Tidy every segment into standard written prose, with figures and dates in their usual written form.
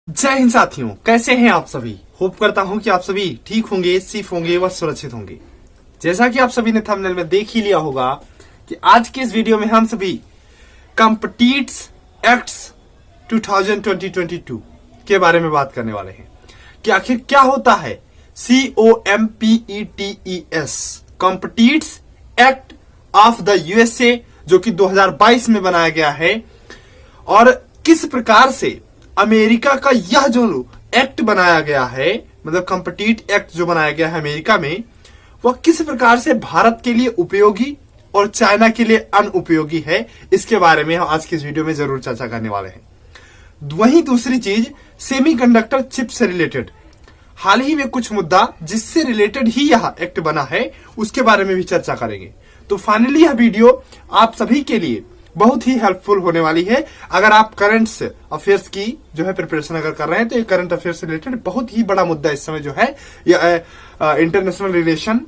जय हिंद साथियों, कैसे हैं आप सभी। होप करता हूं कि आप सभी ठीक होंगे, सेफ होंगे व सुरक्षित होंगे। जैसा कि आप सभी ने थंबनेल में देख ही लिया होगा कि आज के इस वीडियो में हम सभी कॉम्पिटिट्स एक्ट्स 2022 के बारे में बात करने वाले हैं कि आखिर क्या होता है COMPETES competes act of the USA, जो कि 2022 में बनाया गया है, और किस प्रकार से अमेरिका का यह जो एक्ट बनाया गया है, मतलब कॉम्पिटिट एक्ट जो बनाया गया है अमेरिका में, वह किस प्रकार से भारत के लिए उपयोगी और चाइना के लिए अनुपयोगी है, इसके बारे में हम आज की इस वीडियो में जरूर चर्चा करने वाले हैं। वहीं दूसरी चीज, सेमीकंडक्टर चिप से रिलेटेड हाल ही में कुछ मुद्दा जिससे रिलेटेड ही यह एक्ट बना है, उसके बारे में भी चर्चा करेंगे। तो फाइनली यह वीडियो आप सभी के लिए बहुत ही हेल्पफुल होने वाली है। अगर आप करंट अफेयर्स की जो है प्रिपरेशन अगर कर रहे हैं, तो ये करंट अफेयर्स से रिलेटेड बहुत ही बड़ा मुद्दा इस समय जो है यह इंटरनेशनल रिलेशन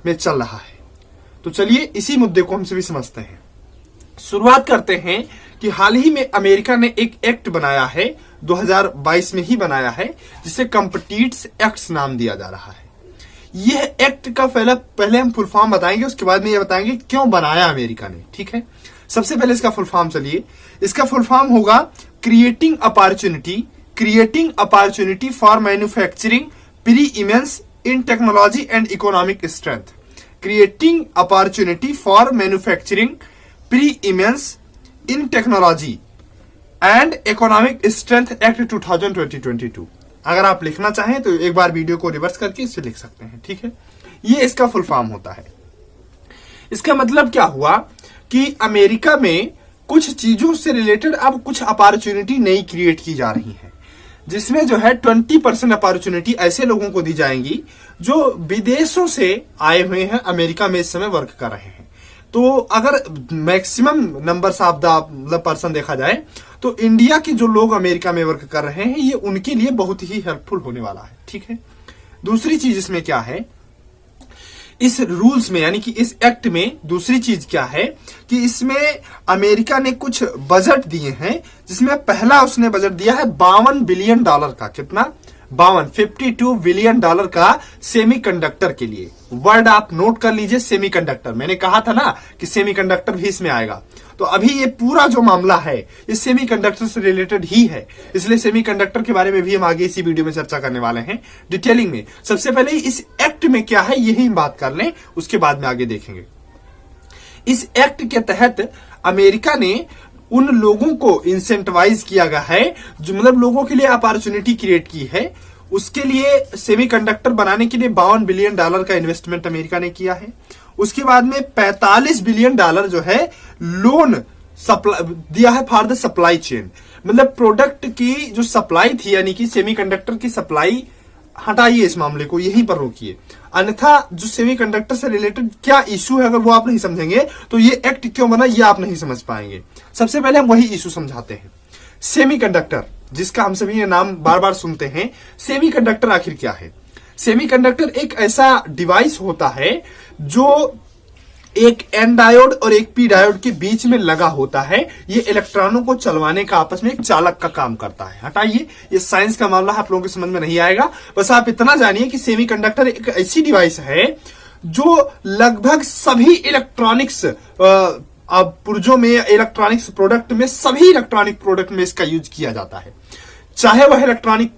में चल रहा है। तो चलिए इसी मुद्दे को हम सभी समझते हैं। शुरुआत करते हैं कि हाल ही में अमेरिका ने एक एक्ट बनाया है, 2022 में ही बनाया है, जिसे कॉम्पिटिट्स एक्ट नाम दिया जा रहा है। यह एक्ट का पहले हम फुल फॉर्म बताएंगे, उसके बाद में यह बताएंगे क्यों बनाया अमेरिका ने। ठीक है, सबसे पहले इसका फुल फॉर्म, चलिए इसका फुल फॉर्म होगा creating opportunity for manufacturing pre immense in technology and economic strength. Creating opportunity for manufacturing pre immense in technology and economic strength act 2022। अगर आप लिखना चाहें तो एक बार वीडियो को रिवर्स करके इसे लिख सकते हैं। ठीक है, ये इसका फुल फॉर्म होता है। इसका मतलब क्या हुआ कि अमेरिका में कुछ चीजों से रिलेटेड अब कुछ अपॉर्चुनिटी नई क्रिएट की जा रही है, जिसमें जो है 20% अपॉर्चुनिटी ऐसे लोगों को दी जाएंगी जो विदेशों से आए हुए हैं, अमेरिका में इस समय वर्क कर रहे हैं। तो अगर मैक्सिमम नंबर्स ऑफ द मतलब पर्सन देखा जाए तो इंडिया के जो लोग अमेरिका में वर्क कर रहे हैं, ये उनके लिए बहुत ही हेल्पफुल होने वाला है। ठीक है, दूसरी चीज इसमें क्या है, इस रूल्स में यानी कि इस एक्ट में दूसरी चीज क्या है कि इसमें अमेरिका ने कुछ बजट दिए हैं, जिसमें पहला उसने बजट दिया है $52 बिलियन का। कितना? 52 बिलियन डॉलर का सेमीकंडक्टर के लिए। वर्ड आप नोट कर लीजिए, सेमीकंडक्टर। मैंने कहा था ना कि सेमीकंडक्टर भी इसमें आएगा। तो अभी ये पूरा जो मामला है ये सेमीकंडक्टर से रिलेटेड ही है, इसलिए सेमीकंडक्टर के बारे में भी हम आगे इसी वीडियो में चर्चा करने वाले हैं डिटेलिंग में। सबसे पहले इस एक्ट में क्या है यही हम बात कर लें, उसके बाद में आगे देखेंगे। इस एक्ट के तहत अमेरिका ने उन लोगों को इंसेंटिवाइज किया गया है जो मतलब लोगों के लिए अपॉर्चुनिटी क्रिएट की है। उसके लिए सेमीकंडक्टर बनाने के लिए $52 बिलियन का इन्वेस्टमेंट अमेरिका ने किया है। उसके बाद में $45 बिलियन जो है लोन दिया है फॉर द सप्लाई चेन। मतलब प्रोडक्ट की जो सप्लाई थी, यानी कि सेमीकंडक्टर की सप्लाई हटाइए, इस मामले को यहीं पर रोकिए, अन्यथा जो सेमीकंडक्टर से रिलेटेड क्या इशू है अगर वो आप नहीं समझेंगे तो ये एक्ट क्यों बना ये आप नहीं समझ पाएंगे। सबसे पहले हम वही इशू समझाते हैं। सेमीकंडक्टर, जिसका हम सभी ये नाम बार बार सुनते हैं, सेमीकंडक्टर आखिर क्या है? सेमीकंडक्टर एक ऐसा डिवाइस होता है जो एक एन डायोड और एक पी डायोड के बीच में लगा होता है। ये इलेक्ट्रॉनों को चलवाने का आपस में एक चालक का काम करता है। हटाइए, ये साइंस का मामला आप लोगों के समझ में नहीं आएगा। बस आप इतना जानिए कि सेमीकंडक्टर एक ऐसी डिवाइस है जो लगभग सभी इलेक्ट्रॉनिक्स पुर्जों में, इलेक्ट्रॉनिक्स प्रोडक्ट में, सभी इलेक्ट्रॉनिक प्रोडक्ट में इसका यूज किया जाता है। चाहे वह इलेक्ट्रॉनिक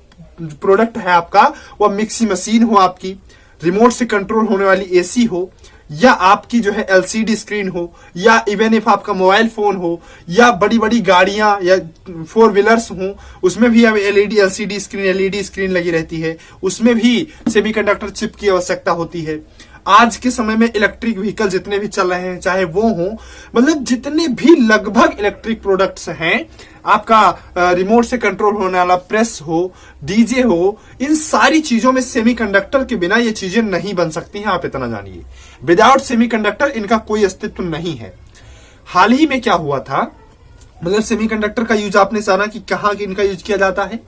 प्रोडक्ट है आपका, वह मिक्सी मशीन हो, आपकी रिमोट से कंट्रोल होने वाली एसी हो, या आपकी जो है एलसीडी स्क्रीन हो, या इवन इफ आपका मोबाइल फोन हो, या बड़ी बड़ी गाड़ियां या 4 व्हीलर्स हो, उसमें भी अब एलसीडी स्क्रीन, एलईडी स्क्रीन लगी रहती है, उसमें भी सेमीकंडक्टर चिप की आवश्यकता होती है। आज के समय में इलेक्ट्रिक व्हीकल जितने भी चल रहे हैं, चाहे वो हो, मतलब जितने भी लगभग इलेक्ट्रिक प्रोडक्ट्स हैं, आपका रिमोट से कंट्रोल होने वाला प्रेस हो, डीजे हो, इन सारी चीजों में सेमीकंडक्टर के बिना ये चीजें नहीं बन सकती हैं। आप इतना जानिए, विदाउट सेमीकंडक्टर इनका कोई अस्तित्व नहीं है। हाल ही में क्या हुआ था, मतलब सेमीकंडक्टर का यूज आपने जाना कि कहां इनका यूज किया जाता है।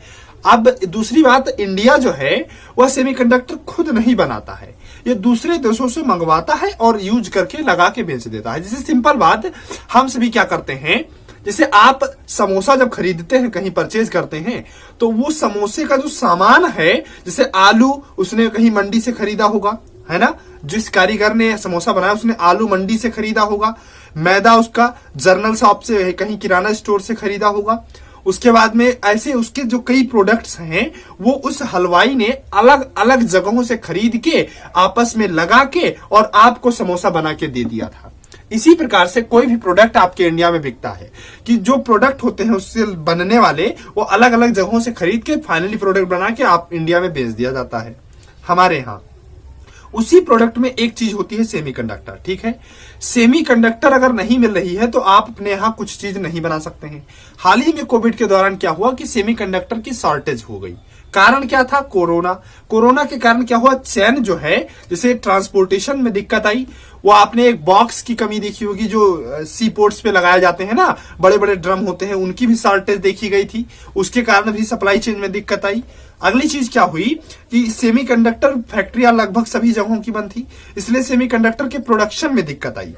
अब दूसरी बात, इंडिया जो है वह सेमीकंडक्टर खुद नहीं बनाता है, ये दूसरे देशों से मंगवाता है और यूज करके लगा के बेच देता है। जैसे सिंपल बात, हम सभी क्या करते हैं जैसे आप समोसा जब खरीदते हैं, कहीं परचेज करते हैं, तो वो समोसे का जो सामान है, जैसे आलू उसने कहीं मंडी से खरीदा होगा, है ना, जिस कारीगर ने समोसा बनाया उसने आलू मंडी से खरीदा होगा, मैदा उसका जर्नल शॉप से, कहीं किराना स्टोर से खरीदा होगा। उसके बाद में ऐसे उसके जो कई प्रोडक्ट्स हैं वो उस हलवाई ने अलग अलग जगहों से खरीद के आपस में लगा के और आपको समोसा बना के दे दिया था। इसी प्रकार से कोई भी प्रोडक्ट आपके इंडिया में बिकता है कि जो प्रोडक्ट होते हैं उससे बनने वाले वो अलग अलग जगहों से खरीद के फाइनली प्रोडक्ट बना के आप इंडिया में बेच दिया जाता है हमारे यहाँ। उसी प्रोडक्ट में एक चीज होती है सेमीकंडक्टर, ठीक है। सेमीकंडक्टर अगर नहीं मिल रही है तो आप अपने यहाँ कुछ चीज नहीं बना सकते हैं। हाल ही में कोविड के दौरान क्या हुआ कि सेमीकंडक्टर की शॉर्टेज हो गई। कारण क्या था? कोरोना। कोरोना के कारण क्या हुआ, चैन जो है, जैसे ट्रांसपोर्टेशन में दिक्कत आई। वो आपने एक बॉक्स की कमी देखी होगी जो सी पोर्ट्स पे लगाए जाते हैं ना, बड़े बड़े ड्रम होते हैं, उनकी भी शॉर्टेज देखी गई थी। उसके कारण भी सप्लाई चेन में दिक्कत आई। अगली चीज क्या हुई कि सेमीकंडक्टर फैक्ट्रियां लगभग सभी जगहों की बंद थी, इसलिए सेमीकंडक्टर के प्रोडक्शन में दिक्कत आई।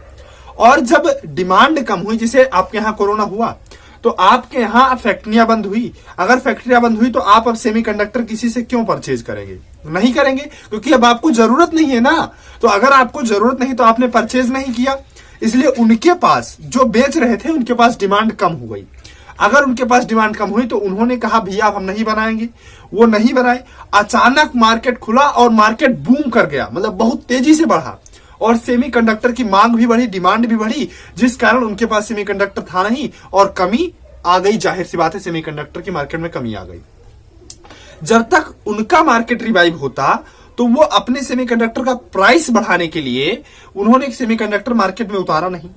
और जब डिमांड कम हुई, जैसे आपके यहाँ कोरोना हुआ तो आपके यहाँ फैक्ट्रियां बंद हुई। अगर फैक्ट्रियां बंद हुई तो आप अब सेमीकंडक्टर किसी से क्यों परचेज करेंगे? नहीं करेंगे, क्योंकि अब आपको जरूरत नहीं है ना। तो अगर आपको जरूरत नहीं तो आपने परचेज नहीं किया, इसलिए उनके पास जो बेच रहे थे उनके पास डिमांड कम हो गई। अगर उनके पास डिमांड कम हुई तो उन्होंने कहा भैया अब हम नहीं बनाएंगे, वो नहीं बनाए। अचानक मार्केट खुला और मार्केट बूम कर गया, मतलब बहुत तेजी से बढ़ा और सेमीकंडक्टर की मांग भी बढ़ी, डिमांड भी बढ़ी, जिस कारण उनके पास सेमीकंडक्टर था नहीं और कमी आ गई। जाहिर सी बात है सेमीकंडक्टर की मार्केट में कमी आ गई। जब तक उनका मार्केट रिवाइव होता तो वो अपने सेमीकंडक्टर का प्राइस बढ़ाने के लिए उन्होंने सेमीकंडक्टर मार्केट में उतारा नहीं।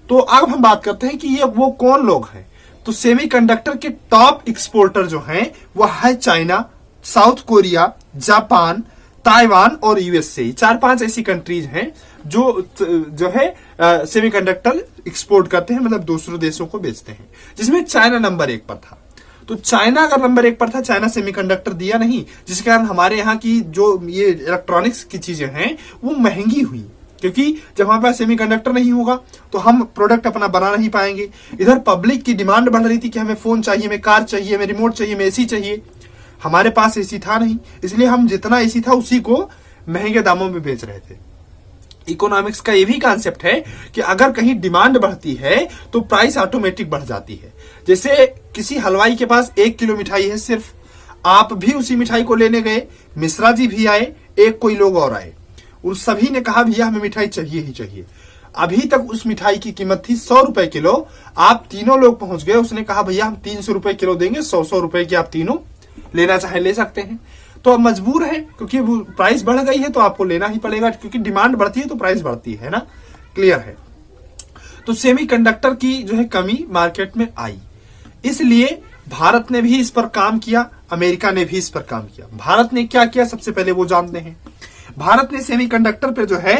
तो अब हम बात करते हैं कि ये वो कौन लोग हैं। तो सेमीकंडक्टर के टॉप एक्सपोर्टर जो हैं वो है China, south Korea, Japan, Taiwan और यूएसए। 4-5 ऐसी कंट्रीज हैं जो है सेमीकंडक्टर एक्सपोर्ट करते हैं, मतलब दूसरे देशों को बेचते हैं, जिसमें चाइना नंबर 1 पर था। तो चाइना अगर नंबर 1 पर था, चाइना सेमीकंडक्टर दिया नहीं, जिसके कारण हमारे यहाँ की जो ये इलेक्ट्रॉनिक्स की चीजें हैं वो महंगी हुई, क्योंकि जब हमारे पास सेमीकंडक्टर नहीं होगा तो हम प्रोडक्ट अपना बना नहीं पाएंगे। इधर पब्लिक की डिमांड बढ़ रही थी कि हमें फोन चाहिए, हमें कार चाहिए, हमें रिमोट चाहिए, हमें एसी चाहिए। हमारे पास एसी था नहीं, इसलिए हम जितना एसी था उसी को महंगे दामों में बेच रहे थे। इकोनॉमिक्स का ये भी कॉन्सेप्ट है कि अगर कहीं डिमांड बढ़ती है तो प्राइस ऑटोमेटिक बढ़ जाती है। जैसे किसी हलवाई के पास 1 किलो मिठाई है सिर्फ, आप भी उसी मिठाई को लेने गए, मिश्रा जी भी आए, एक कोई लोग और आए, उन सभी ने कहा भैया हमें मिठाई चाहिए ही चाहिए। अभी तक उस मिठाई की कीमत थी 100 रुपए किलो, आप तीनों लोग पहुंच गए, उसने कहा भैया हम 300 रुपए किलो देंगे, 100 रुपए की आप तीनों लेना चाहे ले सकते हैं। तो अब मजबूर है, क्योंकि वो प्राइस बढ़ गई है तो आपको लेना ही पड़ेगा, क्योंकि डिमांड बढ़ती है तो प्राइस बढ़ती है ना, क्लियर है। तो सेमीकंडक्टर की जो है कमी मार्केट में आई, इसलिए भारत ने भी इस पर काम किया, अमेरिका ने भी इस पर काम किया। भारत ने क्या किया सबसे पहले वो जानते हैं। भारत ने सेमीकंडक्टर पे जो है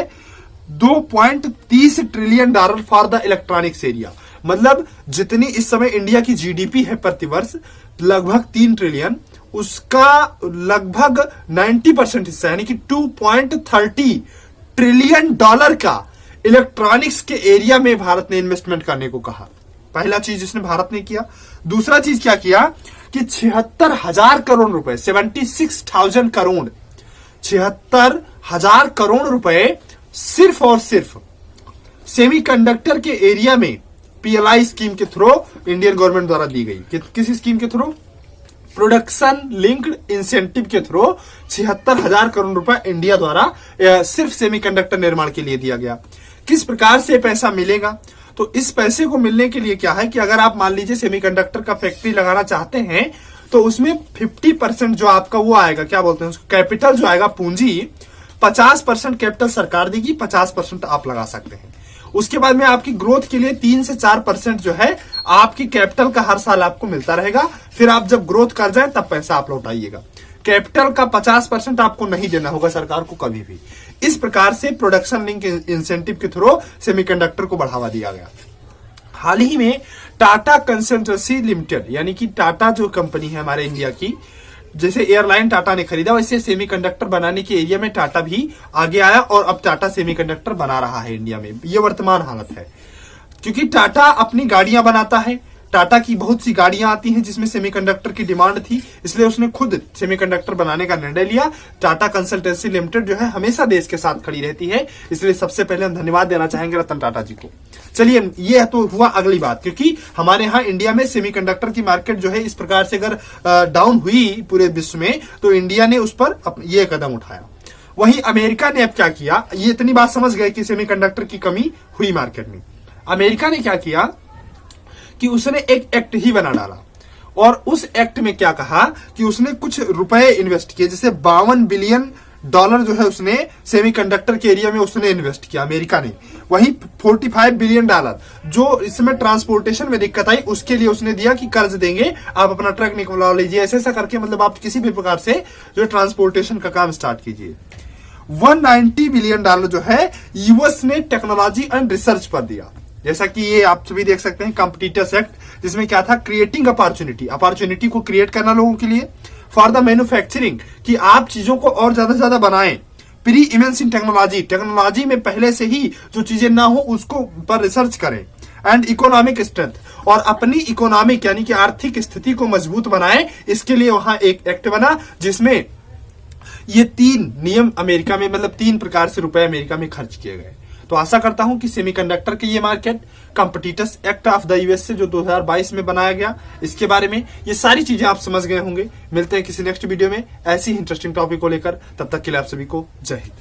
$2.30 trillion for the electronics area, मतलब जितनी इस समय इंडिया की जीडीपी है प्रतिवर्ष लगभग 3 ट्रिलियन, उसका लगभग 90% हिस्सा यानी कि $2.30 ट्रिलियन का इलेक्ट्रॉनिक्स के एरिया में भारत ने इन्वेस्टमेंट करने को कहा। पहला चीज जिसने भारत ने किया। दूसरा चीज क्या किया कि 76,000 करोड़ रुपए, 76,000 करोड़, 76,000 करोड़ रुपए सिर्फ और सिर्फ सेमीकंडक्टर के एरिया में पीएलआई स्कीम के थ्रू इंडियन गवर्नमेंट द्वारा दी गई। किस स्कीम के थ्रू? प्रोडक्शन लिंक्ड इंसेंटिव के थ्रू 76,000 करोड़ रुपए इंडिया द्वारा सिर्फ सेमीकंडक्टर निर्माण के लिए दिया गया। किस प्रकार से पैसा मिलेगा? तो इस पैसे को मिलने के लिए क्या है कि अगर आप मान लीजिए सेमीकंडक्टर का फैक्ट्री लगाना चाहते हैं तो उसमें 50% जो आपका वो आएगा, क्या बोलते हैं उसको, कैपिटल जो आएगा, पूंजी, 50% कैपिटल सरकार देगी, 50% आप लगा सकते हैं। उसके बाद में आपकी ग्रोथ के लिए 3 से 4% जो है आपकी कैपिटल का हर साल आपको मिलता रहेगा। फिर आप जब ग्रोथ कर जाए तब पैसा आप लौटाइएगा। कैपिटल का 50% आपको नहीं देना होगा सरकार को कभी भी। इस प्रकार से प्रोडक्शन लिंक इंसेंटिव के थ्रू सेमीकंडक्टर को बढ़ावा दिया गया। हाल ही में टाटा कंसल्टेंसी लिमिटेड, यानी कि टाटा जो कंपनी है हमारे इंडिया की, जैसे एयरलाइन टाटा ने खरीदा वैसे सेमीकंडक्टर बनाने के एरिया में टाटा भी आगे आया और अब टाटा सेमीकंडक्टर बना रहा है इंडिया में। यह वर्तमान हालत है। क्योंकि टाटा अपनी गाड़ियां बनाता है, टाटा की बहुत सी गाड़ियां आती हैं जिसमें सेमीकंडक्टर की डिमांड थी, इसलिए उसने खुद सेमीकंडक्टर बनाने का निर्णय लिया। टाटा कंसल्टेंसी लिमिटेड जो है हमेशा देश के साथ खड़ी रहती है, इसलिए सबसे पहले हम धन्यवाद देना चाहेंगे रतन टाटा जी को। चलिए, ये तो हुआ अगली बात, क्योंकि हमारे यहाँ इंडिया में सेमीकंडक्टर की मार्केट जो है इस प्रकार से अगर डाउन हुई पूरे विश्व में, तो इंडिया ने उस पर ये कदम उठाया। वहीं अमेरिका ने अब क्या किया, ये इतनी बात समझ गए कि सेमीकंडक्टर की कमी हुई मार्केट में। अमेरिका ने क्या किया कि उसने एक एक्ट ही बना डाला, और उस एक्ट में क्या कहा कि उसने कुछ रुपए इन्वेस्ट किए, जैसे $52 बिलियन जो है उसने सेमीकंडक्टर के एरिया में उसने इन्वेस्ट किया अमेरिका ने। वहीं $45 बिलियन जो इसमें ट्रांसपोर्टेशन में दिक्कत आई उसके लिए उसने दिया कि कर्ज देंगे, आप अपना ट्रक निकलवा लीजिए, ऐसे ऐसा करके, मतलब आप किसी भी प्रकार से जो ट्रांसपोर्टेशन का काम स्टार्ट कीजिए। $190 बिलियन जो है यूएस ने टेक्नोलॉजी एंड रिसर्च पर दिया। जैसा कि ये आप सभी देख सकते हैं कॉम्पिटिटर्स एक्ट, जिसमें क्या था, क्रिएटिंग अपॉर्चुनिटी को क्रिएट करना लोगों के लिए, फॉर द मैन्युफैक्चरिंग, कि आप चीजों को और ज्यादा से ज्यादा बनाएं, प्री इमेंस इन टेक्नोलॉजी में पहले से ही जो चीजें ना हो उसको पर रिसर्च करें, एंड इकोनॉमिक स्ट्रेंथ, और अपनी इकोनॉमिक यानी कि आर्थिक स्थिति को मजबूत बनाएं। इसके लिए वहां एक एक्ट बना जिसमें ये 3 नियम अमेरिका में, मतलब 3 प्रकार से रुपए अमेरिका में खर्च किए गए। तो आशा करता हूं कि सेमीकंडक्टर की ये market, competitors act of the US से जो 2022 में बनाया गया, इसके बारे में ये सारी चीजें आप समझ गए होंगे। मिलते हैं किसी नेक्स्ट वीडियो में ऐसी ही इंटरेस्टिंग टॉपिक को लेकर, तब तक के लिए आप सभी को जय हिंद।